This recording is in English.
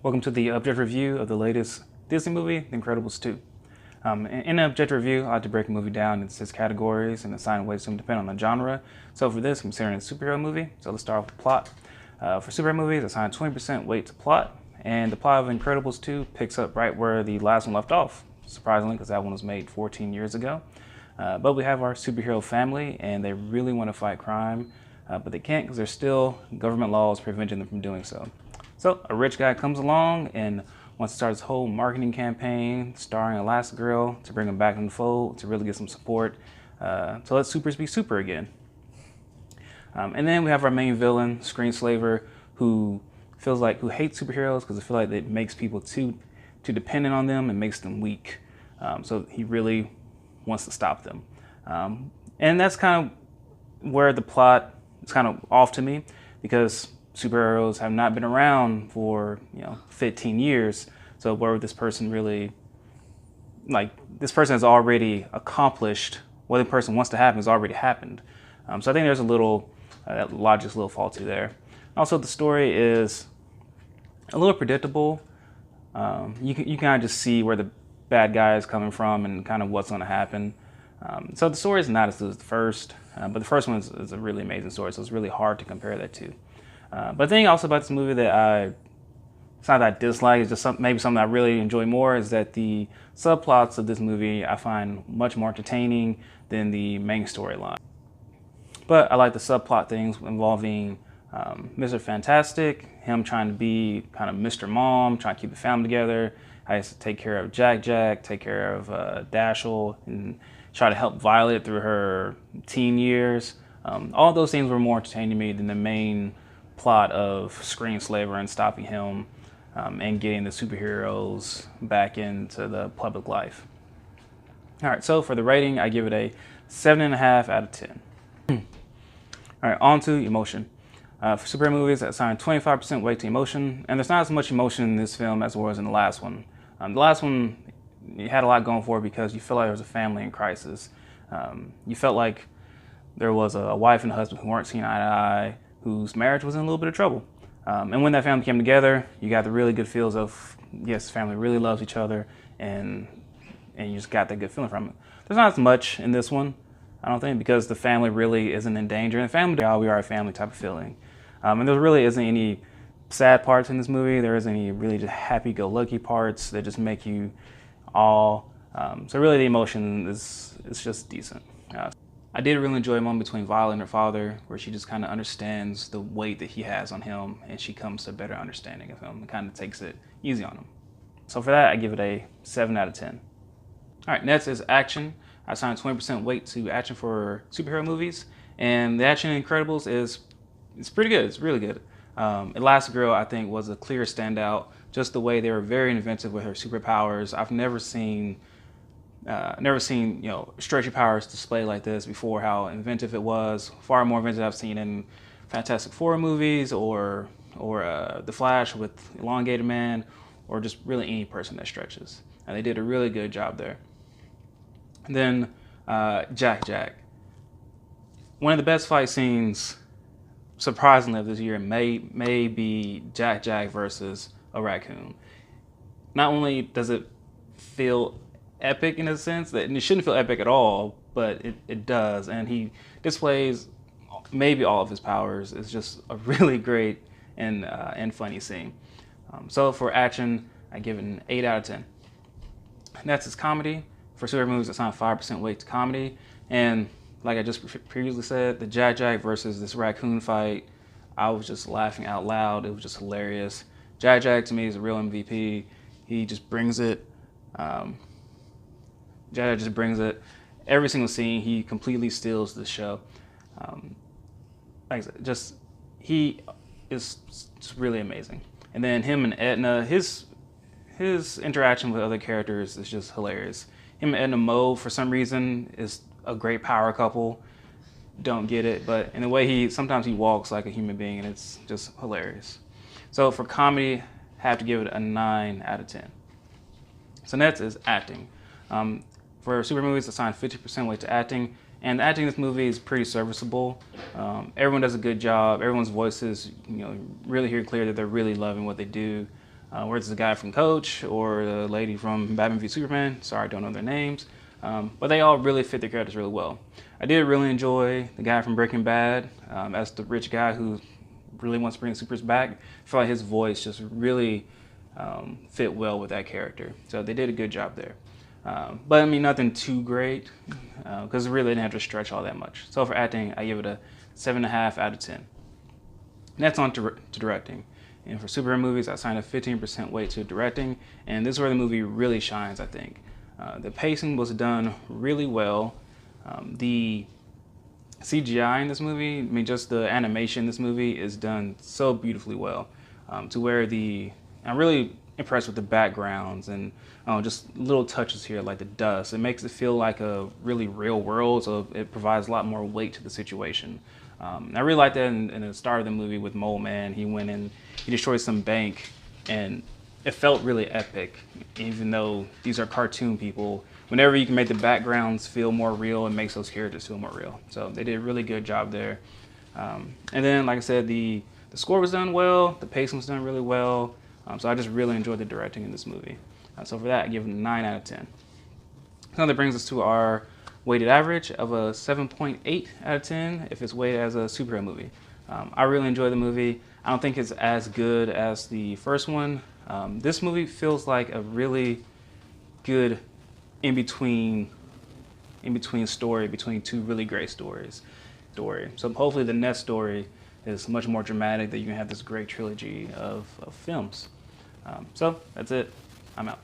Welcome to the objective review of the latest Disney movie, The Incredibles 2. In the objective review, I like to break a movie down into 6 categories and assign weights to them depending on the genre. So for this, I'm considering a superhero movie. So let's start off with the plot. For superhero movies, I assign 20% weight to plot, and the plot of Incredibles 2 picks up right where the last one left off, surprisingly, because that one was made 14 years ago. But we have our superhero family, and they really want to fight crime, but they can't because there's still government laws preventing them from doing so. So a rich guy comes along and wants to start his whole marketing campaign starring Elastigirl to bring him back in the fold to really get some support to let supers be super again. And then we have our main villain, Screenslaver, who hates superheroes because they feel like it makes people too dependent on them and makes them weak. So he really wants to stop them. And that's kind of where the plot is kind of off to me, because superheroes have not been around for 15 years. So where this person really, this person has already accomplished what the person wants to happen has already happened. So I think there's a little logic's a little faulty there. Also, the story is a little predictable. You can kind of just see where the bad guy is coming from and kind of what's going to happen. So the story is not as good as the first, but the first one is a really amazing story, so it's really hard to compare that to. But the thing also about this movie that it's not that I dislike, it's just maybe something I really enjoy more, is that the subplots of this movie I find much more entertaining than the main storyline. But I like the subplot things involving Mr. Fantastic, him trying to be kind of Mr. Mom, trying to keep the family together. I used to take care of Jack, take care of Dashiell, and try to help Violet through her teen years. All those things were more entertaining to me than the main plot of Screenslaver and stopping him and getting the superheroes back into the public life. All right, so for the rating, I give it a 7.5 out of 10. All right, on to emotion. For superhero movies, I assign 25% weight to emotion, and there's not as much emotion in this film as there was in the last one. The last one, you had a lot going for it because you felt like there was a family in crisis. You felt like there was a wife and a husband who weren't seeing eye to eye, whose marriage was in a little bit of trouble. And when that family came together, you got the really good feels of, yes, the family really loves each other, and you just got that good feeling from it. There's not as much in this one, I don't think, because the family really isn't in danger. And the family, we are a family type of feeling. And there really isn't any sad parts in this movie. There isn't any really just happy-go-lucky parts that just make you all. So really the emotion is just decent. I did really enjoy a moment between Violet and her father, where she just kind of understands the weight that he has on him, and she comes to a better understanding of him and kind of takes it easy on him. So for that, I give it a 7 out of 10. All right, next is action. I assign 20% weight to action for superhero movies, and the action in Incredibles is pretty good. It's really good. Elastigirl, I think, was a clear standout. Just the way they were very inventive with her superpowers. I've never seen stretchy powers displayed like this before. How inventive it was, far more inventive I've seen in Fantastic Four movies or The Flash with Elongated Man, or just really any person that stretches. And they did a really good job there. And then Jack. One of the best fight scenes, surprisingly, of this year may be Jack versus a raccoon. Not only does it feel epic in a sense, that it shouldn't feel epic at all, but it does, and he displays maybe all of his powers. It's just a really great and funny scene. So for action, I give it an 8 out of 10. Next is comedy. For superhero movies, it's on 5% weight to comedy, and like I just previously said, the Jack versus this raccoon fight, I was just laughing out loud. It was just hilarious. Jack to me is a real MVP. He just brings it. Jack just brings it. Every single scene, he completely steals the show. Like I said, he is just really amazing. And then him and Edna, his interaction with other characters is just hilarious. Him and Edna Mode, for some reason, is a great power couple. Don't get it, but in the way sometimes he walks like a human being, and it's just hilarious. So for comedy, I have to give it a 9 out of 10. So next is acting. For super movies, I assign 50% weight to acting, and the acting in this movie is pretty serviceable. Everyone does a good job. Everyone's voices, really hear clear that they're really loving what they do. whether it's the guy from Coach or the lady from Batman v Superman. Sorry, I don't know their names. But they all really fit their characters really well. I did really enjoy the guy from Breaking Bad as the rich guy who really wants to bring supers back. I feel like his voice just really fit well with that character. So they did a good job there. But I mean, nothing too great because really didn't have to stretch all that much. So for acting, I give it a 7.5 out of 10. And that's on to directing. And for superhero movies, I assigned a 15% weight to directing, and this is where the movie really shines, I think. The pacing was done really well. The CGI in this movie, I mean, just the animation in this movie is done so beautifully well, to where I'm really impressed with the backgrounds and just little touches here like the dust. It makes it feel like a really real world, so it provides a lot more weight to the situation. I really like that in the start of the movie with Mole Man. He went in, he destroyed some bank, and it felt really epic, even though these are cartoon people. Whenever you can make the backgrounds feel more real, it makes those characters feel more real. So they did a really good job there. And then, like I said, the score was done well, the pacing was done really well. So I just really enjoyed the directing in this movie. So for that, I give it a 9 out of 10. So that brings us to our weighted average of a 7.8 out of 10 if it's weighted as a superhero movie. I really enjoyed the movie. I don't think it's as good as the first one. This movie feels like a really good in-between story between two really great stories. So hopefully the next story is much more dramatic, that you can have this great trilogy of films. So that's it. I'm out.